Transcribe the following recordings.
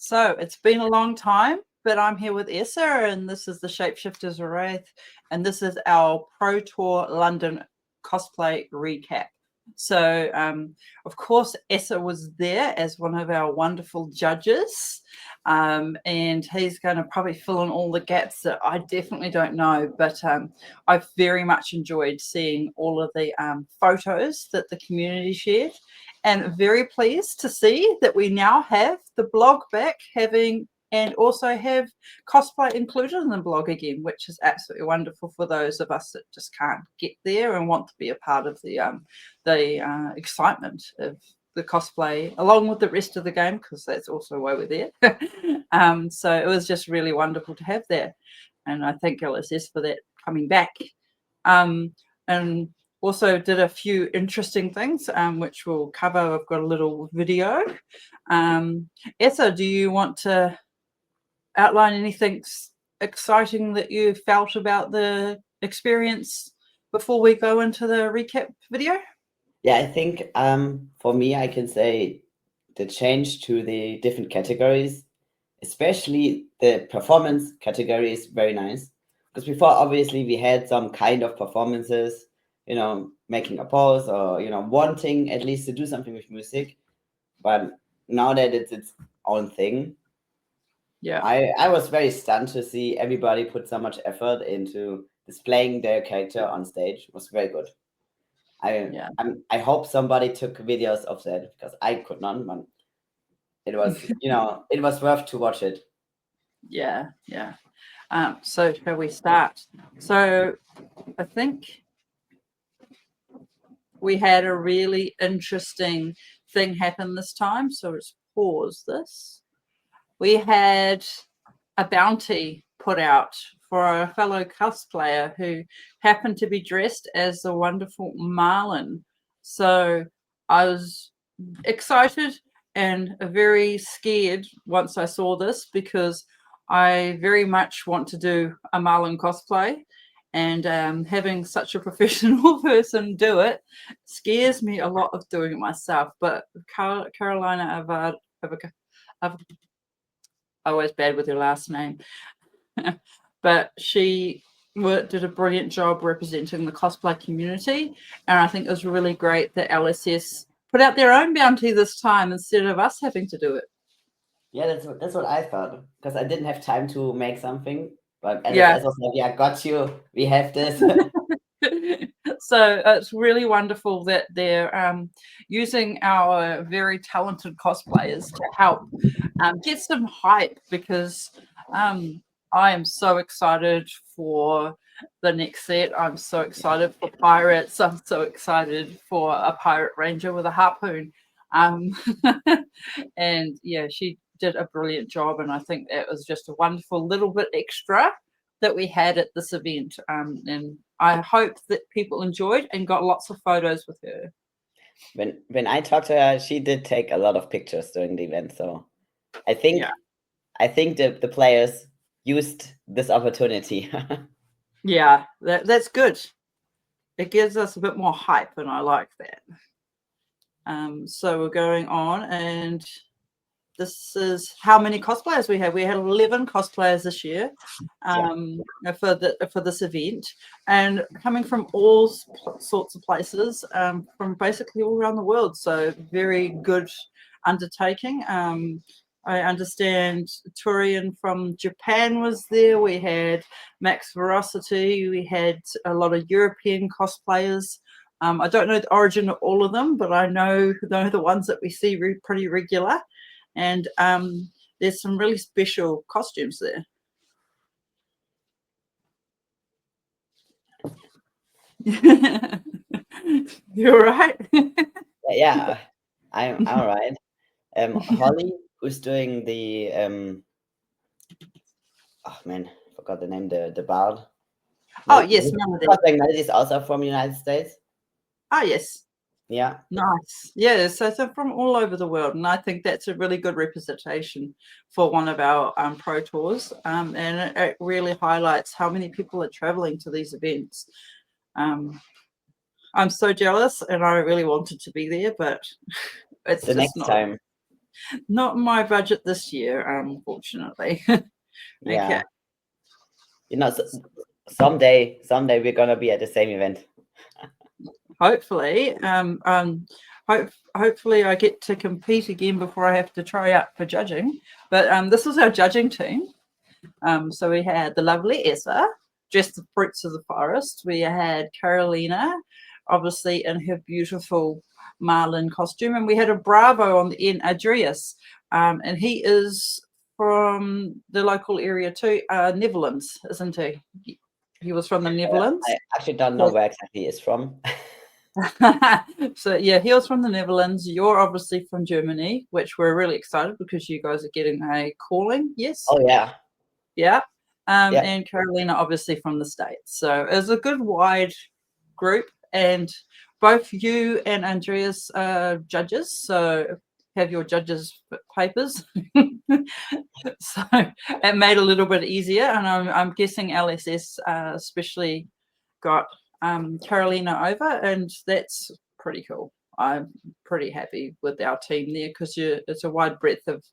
So it's been a long time, but I'm here with Eser, and this is the Shapeshifters Wraith, and this is our Pro Tour London cosplay recap. So, of course, Eser was there as one of our wonderful judges, and he's going to probably fill in all the gaps that I definitely don't know. But I've very much enjoyed seeing all of the photos that the community shared, and very pleased to see that we now have the blog back, and also have cosplay included in the blog again, which is absolutely wonderful for those of us that just can't get there and want to be a part of the excitement of the cosplay along with the rest of the game, because that's also why we're there. So it was just really wonderful to have that, and I thank LSS for that coming back. And also did a few interesting things, which we'll cover. I've got a little video. Essa, do you want to outline anything exciting that you felt about the experience before we go into the recap video? Yeah, I think for me, I can say the change to the different categories, especially the performance category, is very nice. Because before, obviously, we had some kind of performances, making a pose or, wanting at least to do something with music. But now that it's its own thing, yeah, I was very stunned to see everybody put so much effort into displaying their character on stage. It was very good. I hope somebody took videos of that because I could not. But it was, it was worth to watch it. Yeah. So shall we start? So I think we had a really interesting thing happen this time. So let's pause this. We had a bounty put out for a fellow cosplayer who happened to be dressed as the wonderful Marlin. So I was excited and very scared once I saw this, because I very much want to do a Marlin cosplay, and having such a professional person do it scares me a lot of doing it myself. But Carolina I'm always bad with her last name, but she did a brilliant job representing the cosplay community, and I think it was really great that LSS put out their own bounty this time instead of us having to do it. Yeah, that's what I thought, because I didn't have time to make something. But Yeah. LSS was like, "Yeah, got you. We have this." So it's really wonderful that they're using our very talented cosplayers to help get some hype, because I am so excited for the next set. I'm so excited for pirates. I'm so excited for a pirate ranger with a harpoon. And yeah, she did a brilliant job, and I think that was just a wonderful little bit extra that we had at this event. And I hope that people enjoyed and got lots of photos with her. When I talked to her, she did take a lot of pictures during the event. So I think the players used this opportunity. Yeah, that's good. It gives us a bit more hype, and I like that. So we're going on, and this is how many cosplayers we have. We had 11 cosplayers this year for this event, and coming from all sorts of places, from basically all around the world. So very good undertaking. I understand Turian from Japan was there. We had Max Verocity. We had a lot of European cosplayers. I don't know the origin of all of them, but I know the ones that we see pretty regular. And there's some really special costumes there. You're right. Yeah, I'm all right. Holly, who's doing the oh man, I forgot the name. The bard. Oh yes, Melody. Melody is also from the United States. Oh yes. Yeah. Nice. Yeah, so from all over the world, and I think that's a really good representation for one of our pro tours, and it really highlights how many people are traveling to these events. I'm so jealous, and I really wanted to be there, but it's the just next not. time. Not my budget this year, unfortunately. Yeah. Okay. You know, someday we're gonna be at the same event. Hopefully, hopefully I get to compete again before I have to try out for judging. But this is our judging team. So we had the lovely Eser, dressed the fruits of the forest. We had Carolina, obviously in her beautiful marlin costume, and we had a Bravo on the end, Adrius, and he is from the local area too, Netherlands, isn't he? He was from the Netherlands. I actually don't know where exactly he is from. So yeah, he was from the Netherlands. You're obviously from Germany, which we're really excited because you guys are getting a calling. Yes. Oh yeah. Yeah. Yeah. And Carolina obviously from the States. So it's a good wide group, and both you and Andreas are judges. So have your judges papers. So it made it a little bit easier, and I'm guessing LSS especially got Carolina over, and that's pretty cool. I'm pretty happy with our team there because it's a wide breadth of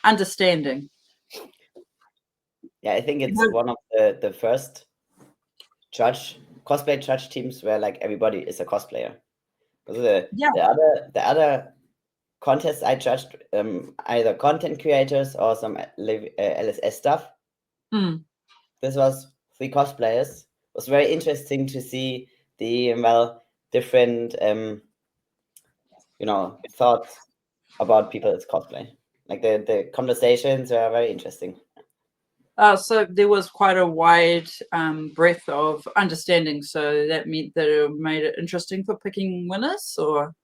understanding. Yeah, I think it's one of the first cosplay judge teams where like everybody is a cosplayer. Because the other contests I judged, either content creators or some LSS stuff. Mm. This was 3 cosplayers. It was very interesting to see the different thoughts about people's cosplay. Like the conversations were very interesting. So there was quite a wide breadth of understanding. So that meant that it made it interesting for picking winners, or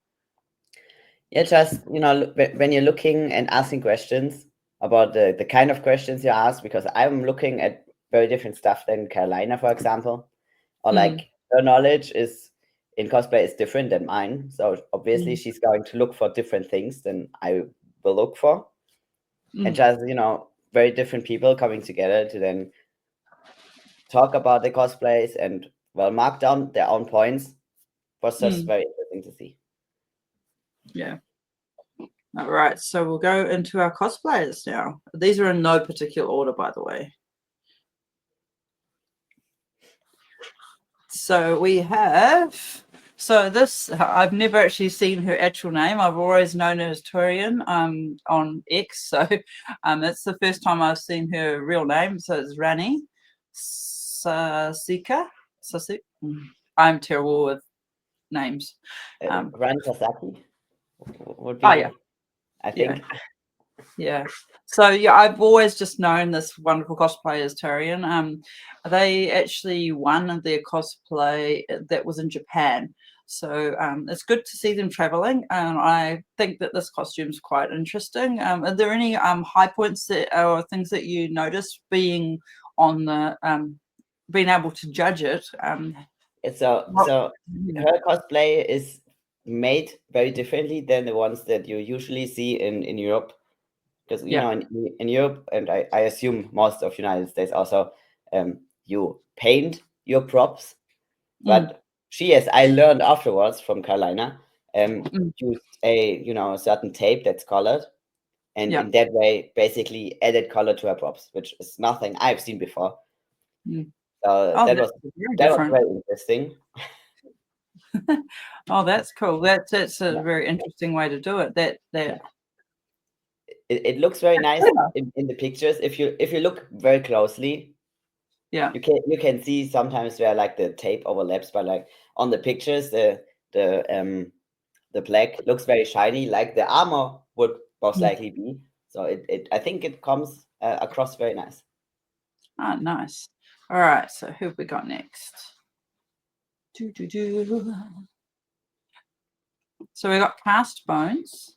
yeah, just when you're looking and asking questions about the kind of questions you ask, because I'm looking at very different stuff than Carolina, for example, or like her knowledge is in cosplay is different than mine. So obviously she's going to look for different things than I will look for, and just very different people coming together to then talk about the cosplays and mark down their own points was just very interesting to see. Yeah. All right, so we'll go into our cosplayers now. These are in no particular order, by the way. So we have, I've never actually seen her actual name. I've always known her as Torian on X. So it's the first time I've seen her real name. So it's Rani Sasika. I'm terrible with names. Rani Sasaki would be, yeah. I think. Yeah. So yeah, I've always just known this wonderful cosplay as Torian. They actually won their cosplay that was in Japan. So it's good to see them traveling, and I think that this costume's quite interesting. Are there any high points or things that you noticed being on the being able to judge it? So her cosplay is made very differently than the ones that you usually see in Europe. Because in Europe, and I assume most of United States also, you paint your props, but she, as I learned afterwards from Carolina, used a certain tape that's colored, and in that way basically added color to her props, which is nothing I've seen before. So that was very interesting. Oh, that's cool. That's a very interesting way to do it. It looks very nice in the pictures. If you look very closely, you can see sometimes where like the tape overlaps, but like on the pictures, the black looks very shiny, like the armor would most likely be. So I think it comes across very nice. Oh, nice. All right, so who have we got next? So we got Cast Bones.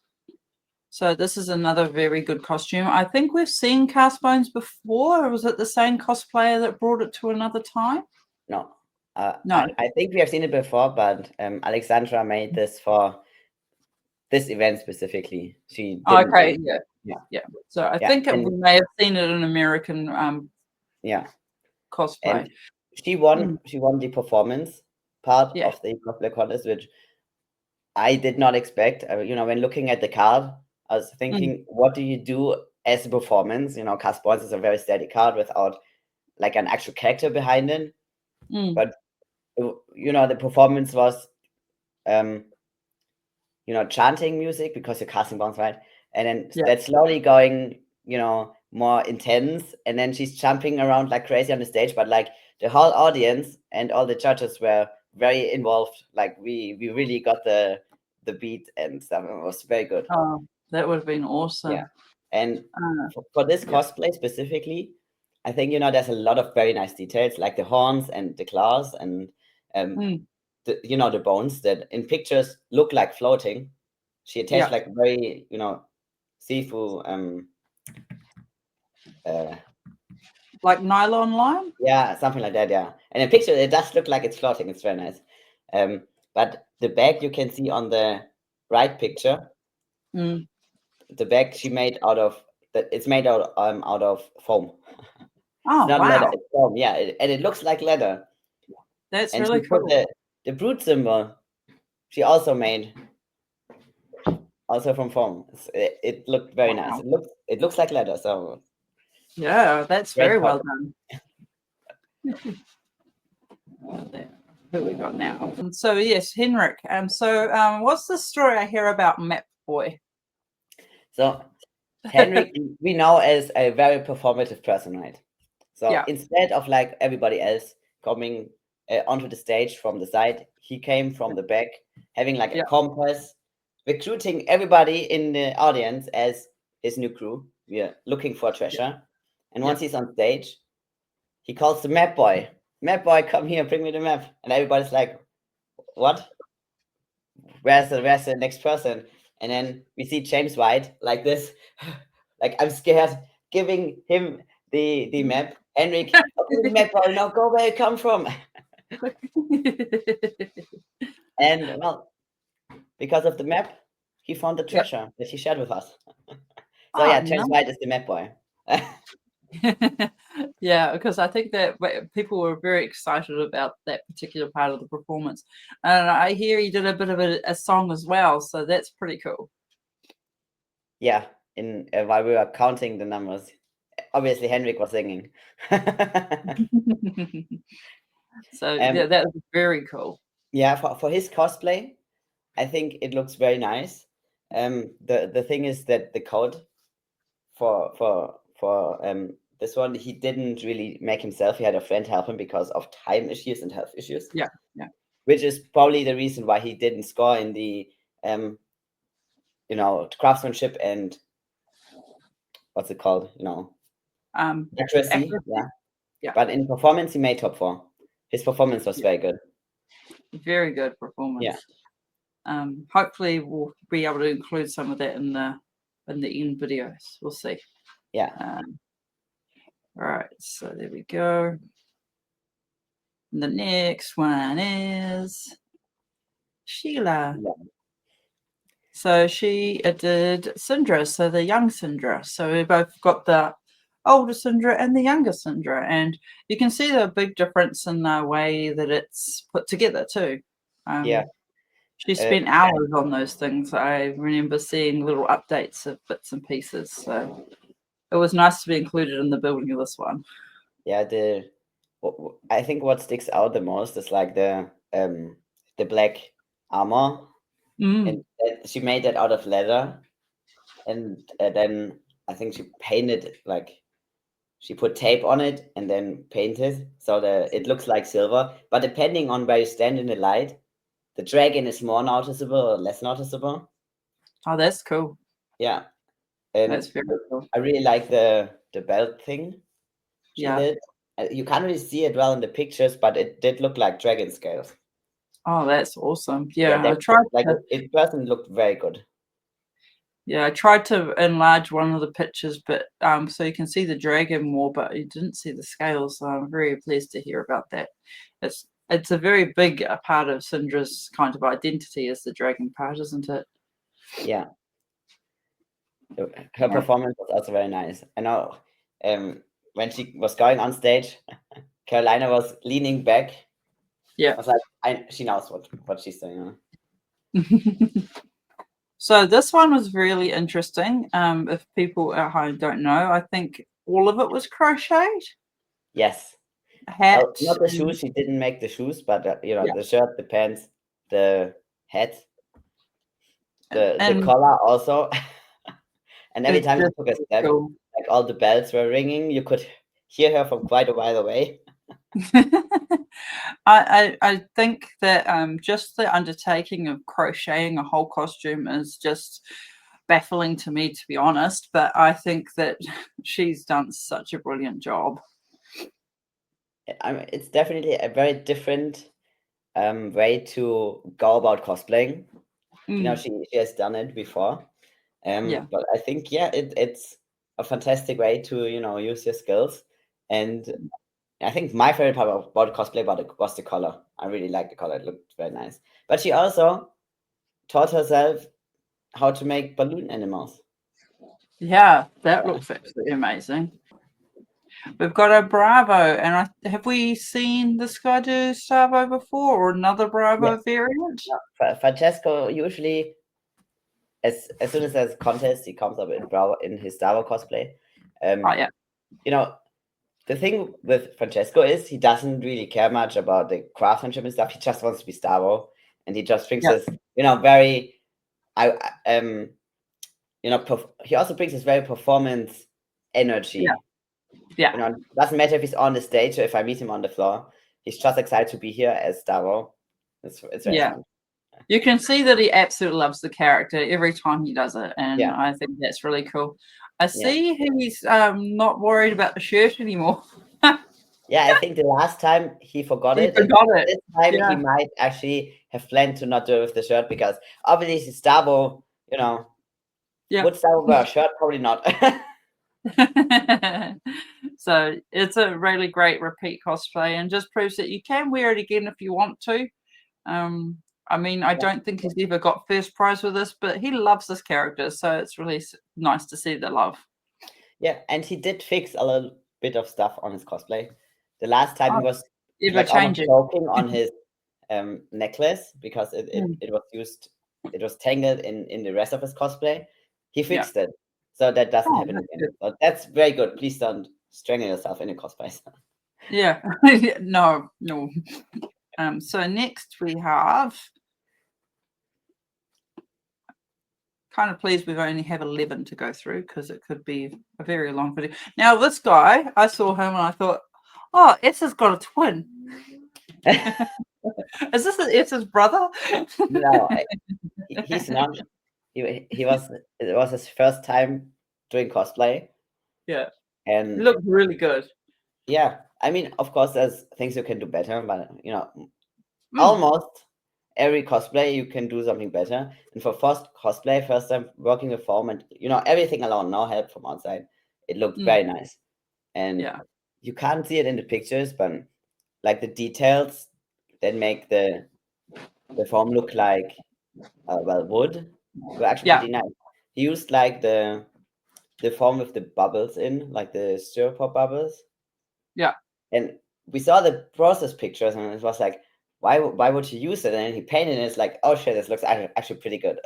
So this is another very good costume. I think we've seen Cast Bones before. Or was it the same cosplayer that brought it to another time? No. No. I think we have seen it before, but Alexandra made this for this event specifically. She didn't. Okay, yeah. So I think we may have seen it in American cosplay. And she won the performance part of the cosplay contest, which I did not expect. When looking at the card, I was thinking, what do you do as a performance? Cast is a very steady card without like an actual character behind it. But the performance was chanting music because you're casting bounce, right? And then that's slowly going, more intense. And then she's jumping around like crazy on the stage. But like the whole audience and all the judges were very involved. Like we really got the beat and stuff. It was very good. Oh, that would have been awesome. Yeah. And for this cosplay specifically, I think, there's a lot of very nice details, like the horns and the claws and the bones that in pictures look like floating. She attached like very, Sifu like nylon line. Yeah, something like that. Yeah, and in picture it does look like it's floating. It's very nice. But the bag you can see on the right picture, the bag she made out of it's made out of foam. Oh, it's not wow. leather, it's foam. Yeah, and it looks like leather. That's and really she put cool. the brute symbol she also made also from foam. It looked very nice. It looks like leather. So yeah, that's great very part. well done. Who we got now? So yes, Henrik. What's the story I hear about Map Boy? So Henrik, we know as a very performative person, right? So instead of like everybody else coming onto the stage from the side, he came from the back, having like a compass, recruiting everybody in the audience as his new crew. We are looking for treasure. And once he's on stage, he calls the map boy. Map boy, come here, bring me the map. And everybody's like, what? Where's the next person? And then we see James White like this, like I'm scared, giving him the map. Henrik, okay, map boy, now go where you come from. And well, because of the map, he found the treasure that he shared with us. So James White is the map boy. Yeah, because I think that people were very excited about that particular part of the performance, and I hear he did a bit of a song as well, so that's pretty cool. Yeah, while we were counting the numbers, obviously Henrik was singing. So that was very cool. Yeah, for his cosplay, I think it looks very nice. The thing is that the code for this one, he didn't really make himself. He had a friend help him because of time issues and health issues. Yeah. Which is probably the reason why he didn't score in the craftsmanship and what's it called? Accuracy. Yeah. But in performance, he made top 4. His performance was very good. Very good performance. Yeah. Hopefully, we'll be able to include some of that in the end videos. We'll see. Yeah. All right. So there we go. And the next one is Sheila. Yeah. So she did Syndra, so the young Syndra. So we both got the older Syndra and the younger Syndra, and you can see the big difference in the way that it's put together too. She spent hours on those things. I remember seeing little updates of bits and pieces. So it was nice to be included in the building of this one. Yeah, I think what sticks out the most is like the black armor. And she made that out of leather, and then I think she painted it, like she put tape on it and then painted so it looks like silver. But depending on where you stand in the light, the dragon is more noticeable or less noticeable. Oh, that's cool. Yeah, and that's very cool. I really like the belt thing she did. You can't really see it well in the pictures, but it did look like dragon scales. Oh, that's awesome. Yeah, I tried. It person looked very good. Yeah, I tried to enlarge one of the pictures, but so you can see the dragon more, but you didn't see the scales. So I'm very pleased to hear about that. It's a very big part of Syndra's kind of identity is the dragon part, isn't it? Yeah. Her performance was also very nice. I know when she was going on stage, Carolina was leaning back. Yeah. I was like, she knows what she's doing. So this one was really interesting. If people at home don't know, I think all of it was crocheted. Yes. Hat. Well, not the And, shoes. She didn't make the shoes, but yeah. the shirt, the pants, the hat, the And collar also. And every it's time she just took a step, cool. like all the bells were ringing. You could hear her from quite a while away. I think that just the undertaking of crocheting a whole costume is just baffling to me, to be honest. But I think that she's done such a brilliant job. It's definitely a very different way to go about cosplaying. She has done it before. Yeah. But I think, yeah, it's a fantastic way to, use your skills. And I think my favorite part about cosplay was the color. I really liked the color. It looked very nice. But she also taught herself how to make balloon animals. Yeah, that looks absolutely amazing. We've got a Bravo, and have we seen this guy do Savo before, or another Bravo Yes. variant? Francesco usually, as soon as there's a contest, he comes up in his Star Wars cosplay. Oh yeah, You know, the thing with Francesco is he doesn't really care much about the craftsmanship and stuff. He just wants to be Star Wars, and he just brings yeah, this, very, he also brings this very performance energy. yeah, It doesn't matter if he's on the stage or if I meet him on the floor. He's just excited to be here as Star Wars. It's very yeah. fun. You can see that he absolutely loves the character every time he does it, and Yeah, I think that's really cool. I yeah. see he's not worried about the shirt anymore. Yeah, I think the last time he forgot He it, and forgot it. this time he Yeah, might actually have planned to not do it with the shirt because obviously Stavo, yeah. would Stavo wear a shirt? Probably not. So it's a really great repeat cosplay, and just proves that you can wear it again if you want to. I mean, I don't think he's ever got first prize with this, but he loves this character, so it's really nice to see the love. Yeah, and he did fix a little bit of stuff on his cosplay. The last time he Oh, was ever like almost changing. choking on his necklace because Mm, it was tangled in the rest of his cosplay. He yeah. fixed it, so that doesn't Oh, happen that's again. good. But that's very good. Please don't strangle yourself in a cosplay. Yeah. No, no. So next we have, kind of pleased we've only have 11 to go through because it could be a very long video. Now this guy, I saw him and I thought, oh, Esa's got a twin. Is this Esa's brother? No, he's not. He was. It was his first time doing cosplay, Yeah. He and looked really good. yeah, I mean, of course, there's things you can do better, but Mm, almost every cosplay you can do something better. And for first cosplay, first time working with foam and everything alone, no help from outside, it looked mm, very nice. And yeah. you can't see it in the pictures, but like the details that make the foam look like wood were actually Yeah. pretty nice. He used like the foam with the bubbles in, like the styropor bubbles. Yeah. And we saw the process pictures, and it was like, why would you use it? And he painted it. It's like, oh shit, this looks actually pretty good.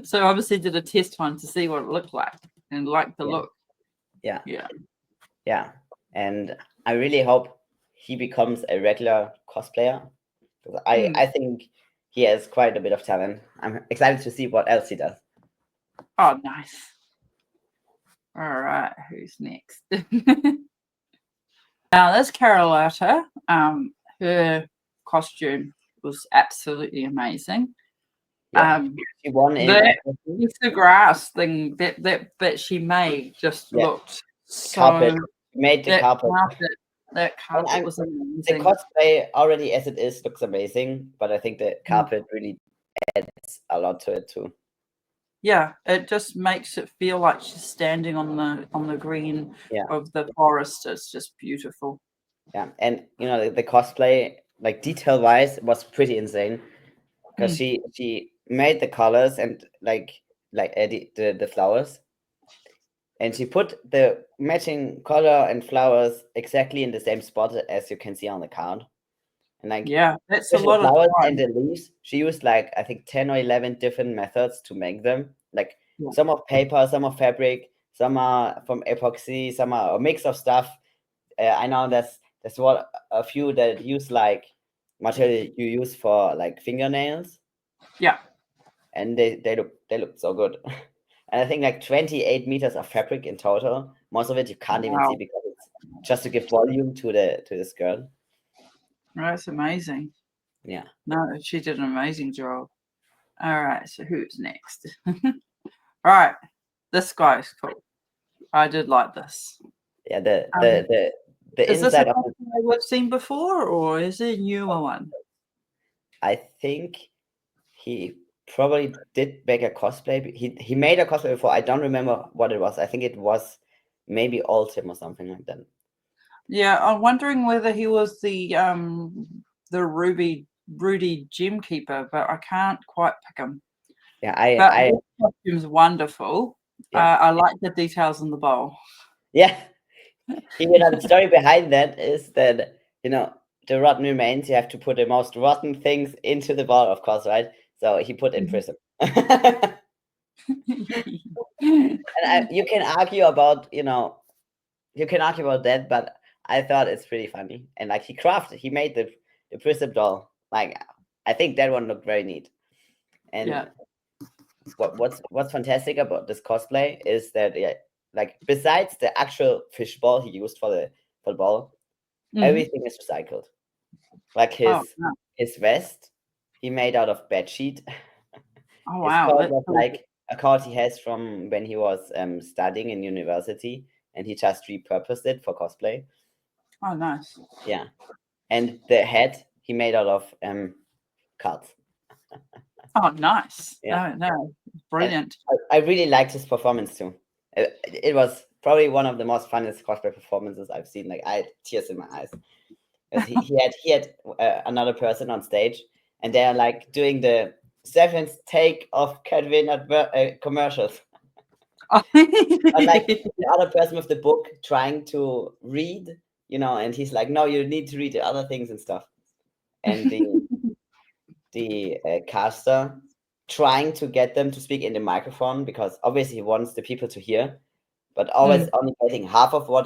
So obviously did a test one to see what it looked like and liked the Yeah, look. yeah, Yeah. yeah. And I really hope he becomes a regular cosplayer because Mm. I think he has quite a bit of talent. I'm excited to see what else he does. Oh, nice. All right. Who's next? Now, there's Carolata. Her costume was absolutely amazing. Yeah, she won in The costume. piece of grass thing that she made just Yeah, looked the carpet. so. She made the That carpet. carpet, that And carpet was the amazing. cosplay already as it is looks amazing, but I think the Mm. carpet really adds a lot to it too. Yeah, it just makes it feel like she's standing on the green Yeah, of the forest. It's just beautiful. yeah, and the cosplay, like detail wise, was pretty insane because Mm. she made the colors and the flowers, and she put the matching color and flowers exactly in the same spot as you can see on the card. And like that's a especially lot the of flowers and time. the leaves, she used like I think 10 or 11 different methods to make them. Like Yeah. some of paper, some of fabric, some are from epoxy, some are a mix of stuff. I know that's what a few that use like material you use for like fingernails, Yeah. and they look so good. And I think like 28 meters of fabric in total. Most of it you can't even see Wow. because it's just to give volume to the skirt. That's amazing. Yeah. No, she did an amazing job. All right, so who's next? All right, this guy's cool. I did like this. Yeah, the Um, the the the is this a inside of the, cosplay we've seen before, or is it a newer one? I think he probably did make a cosplay. He made a cosplay before. I don't remember what it was. I think it was maybe Ultim or something like that. Yeah, I'm wondering whether he was the Rudy gem keeper, but I can't quite pick him. Yeah, But I this costume's wonderful. yeah. I like the details in the bowl. Yeah. The story behind that is that the rotten remains. You have to put the most rotten things into the ball, of course, right? So he put in prism. And you can argue about that, but I thought it's pretty funny. And like he made the prism doll. Like I think that one looked very neat. And Yeah. what's fantastic about this cosplay is that like besides the actual fish ball he used for the ball, everything is recycled. Like Oh, his vest he made out of bed sheet. oh His wow. coat That's was cool. like a coat he has from when he was studying in university, and he just repurposed it for cosplay. Oh, nice. Yeah, and the hat he made out of cards. Oh, nice. Yeah, No, no, and brilliant. I really liked his performance too. It was probably one of the most funnest cosplay performances I've seen. Like I had tears in my eyes because he had another person on stage, and they are like doing the seventh take of Cadwin commercials. But like the other person with the book trying to read, and he's like, no, you need to read the other things and stuff. And the caster trying to get them to speak in the microphone because obviously he wants the people to hear, but always only getting half of what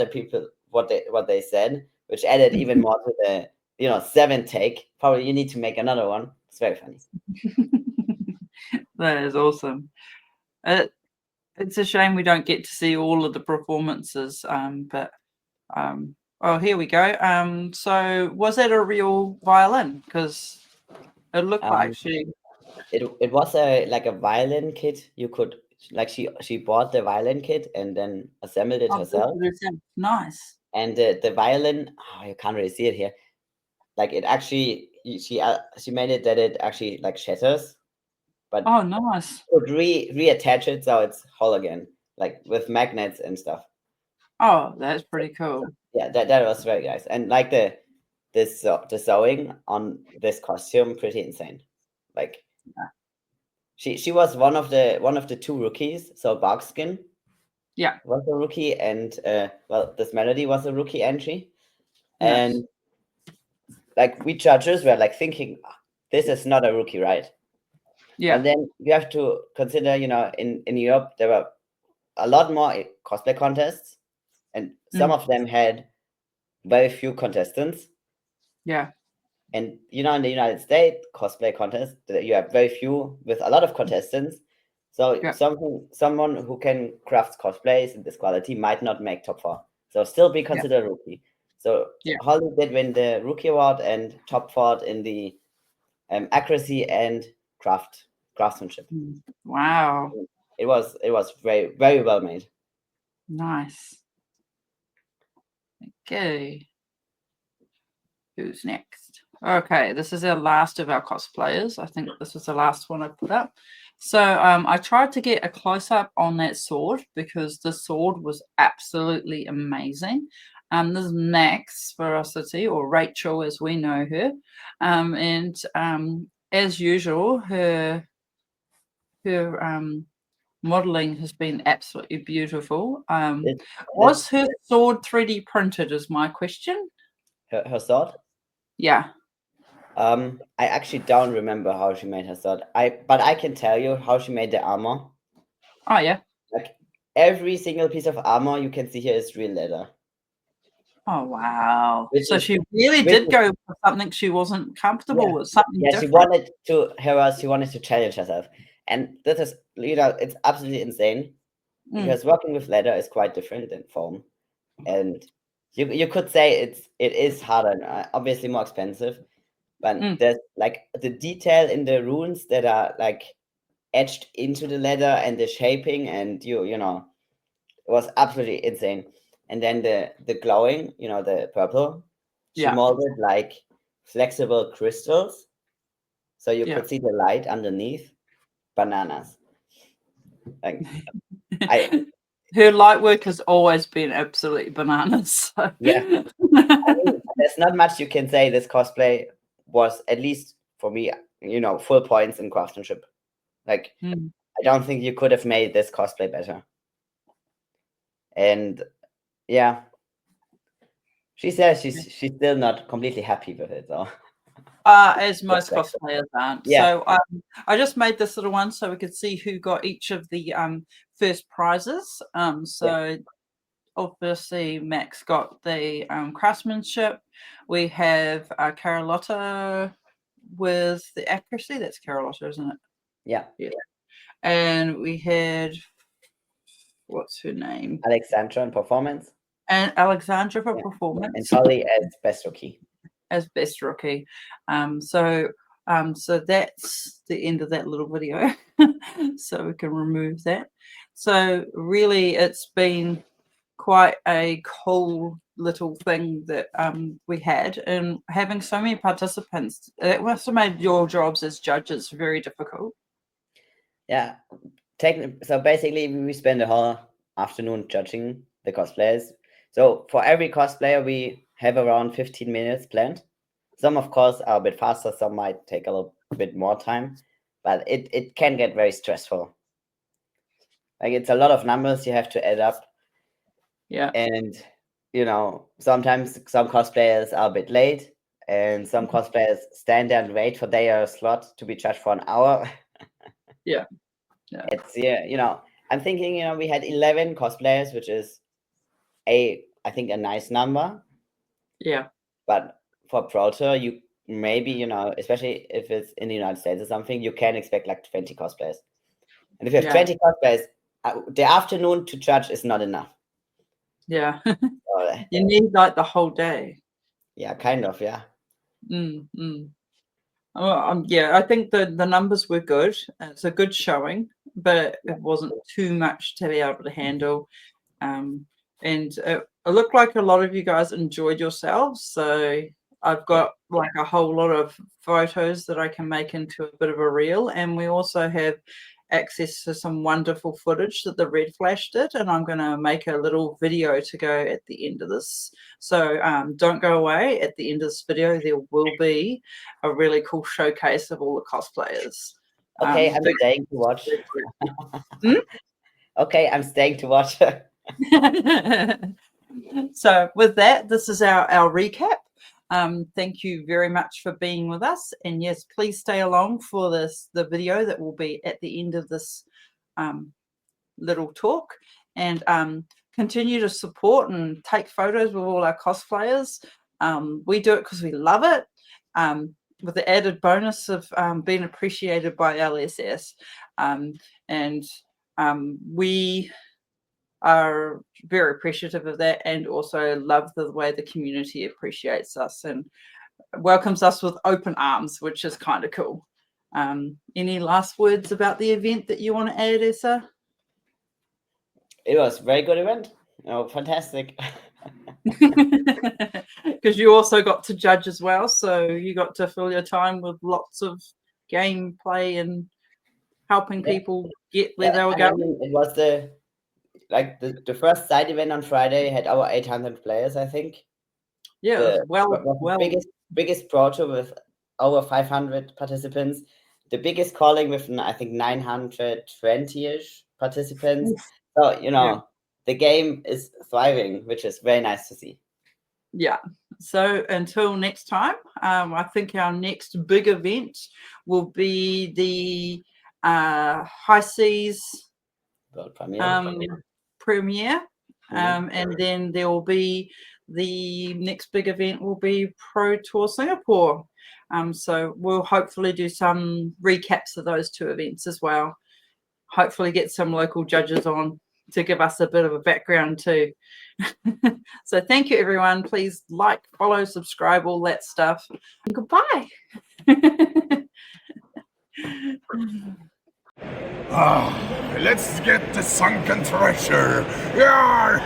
they said, which added even more to the seventh take. Probably you need to make another one. It's very funny. That is awesome. It's a shame we don't get to see all of the performances. But oh, here we go. So was that a real violin? Because it looked like Um, she. it was like a violin kit. You could like she bought the violin kit and then assembled it Oh, herself. nice. And the violin, you can't really see it here. Like it actually, she made it that it actually like shatters, but Oh, nice. could reattach it so it's whole again, like with magnets and stuff. Oh, that's pretty cool. Yeah, that was very nice. And like the sewing on this costume, pretty insane. Like she was one of the two rookies. So Barkskin Yeah, was a rookie, and well, this Melody was a rookie entry, nice. and like we judges were like thinking, this is not a rookie, right? Yeah. And then you have to consider, in Europe there were a lot more cosplay contests, and some of them had very few contestants. Yeah. And in the United States cosplay contest, you have very few with a lot of contestants. So Yeah. someone who can craft cosplays in this quality might not make top four. So still be Yeah. considered a rookie. So Yeah. Holly did win the rookie award and top four in the accuracy and craftsmanship. Wow. It was very very well made. Nice. Okay. Who's next? Okay, this is our last of our cosplayers. I think this was the last one I put up. So I tried to get a close-up on that sword because the sword was absolutely amazing. This is Max Veracity, or Rachel as we know her. And as usual, her modeling has been absolutely beautiful. Was This her sword 3D printed is my question. her sword. Yeah. I actually don't remember how she made her sword. But I can tell you how she made the armor. Oh yeah. Like every single piece of armor you can see here is real leather. Oh wow. Which So is she really which did is, go for something she wasn't comfortable yeah. with, something Yeah, different. she wanted to challenge herself. And this is, it's absolutely insane Mm, because working with leather is quite different than foam. And you could say it is harder and obviously more expensive, but mm, there's like the detail in the runes that are like etched into the leather and the shaping, and it was absolutely insane. And then the glowing, the purple, she yeah. molded like flexible crystals, so you Yeah. could see the light underneath. Bananas. Like I Her light work has always been absolutely bananas. So. yeah, I mean, there's not much you can say. This cosplay was, at least for me, full points in craftsmanship. Like Mm. I don't think you could have made this cosplay better. And yeah, she says she's still not completely happy with it though. As most cosplayers aren't. Yeah, So I just made this little one so we could see who got each of the first prizes. yeah, So obviously Max got the craftsmanship. We have Carlotta with the accuracy. That's Carlotta, isn't it? yeah. Yeah. And we had, what's her name? Alexandra in performance. And Alexandra for Yeah. And performance. Polly as best rookie. As best rookie. So that's the end of that little video. So we can remove that. So really, it's been quite a cool little thing that we had, and having so many participants, it must have made your jobs as judges very difficult. Yeah. So basically, we spend the whole afternoon judging the cosplayers. So for every cosplayer, we have around 15 minutes planned. Some, of course, are a bit faster. Some might take a little bit more time, but it can get very stressful. Like it's a lot of numbers you have to add up, Yeah. and sometimes some cosplayers are a bit late, and some cosplayers stand there and wait for their slot to be judged for an hour. Yeah. Yeah. It's I'm thinking we had 11 cosplayers, which is I think a nice number, Yeah. but for Pro Tour you maybe especially if it's in the United States or something, you can expect like 20 cosplayers, and if you have Yeah. 20 cosplayers, the afternoon to judge is not enough. Yeah. So, You need like the whole day. yeah, kind of, yeah. Yeah, I think the numbers were good. It's a good showing, but it wasn't too much to be able to handle. And it looked like a lot of you guys enjoyed yourselves. So I've Yeah. got like a whole lot of photos that I can make into a bit of a reel. And we also have access to some wonderful footage that the Red Flash did. And I'm going to make a little video to go at the end of this. So don't go away. At the end of this video, there will be a really cool showcase of all the cosplayers. Okay, I'm staying to watch. Okay, I'm staying to watch. So with that, this is our recap. Thank you very much for being with us, and yes, please stay along for the video that will be at the end of this little talk, and continue to support and take photos with all our cosplayers. We do it because we love it, with the added bonus of being appreciated by LSS, and we are very appreciative of that, and also love the way the community appreciates us and welcomes us with open arms, which is kind of cool. Any last words about the event that you want to add, Esa? It was a very good event. Fantastic. Because you also got to judge as well, so you got to fill your time with lots of gameplay and helping people get where they were going. mean, it was the first side event on Friday had over 800 players, I think. Yeah, The well, biggest Pro Tour with over 500 participants. The biggest calling with I think 920-ish participants. So yeah. the game is thriving, which is very nice to see. Yeah. So until next time, I think our next big event will be the High Seas World premiere. premiere. Mhm. And then there will be the next big event will be Pro Tour Singapore. So we'll hopefully do some recaps of those two events as well. Hopefully get some local judges on to give us a bit of a background too. So thank you, everyone. Please like, follow, subscribe, all that stuff. And goodbye. Let's get the sunken treasure. Yarr!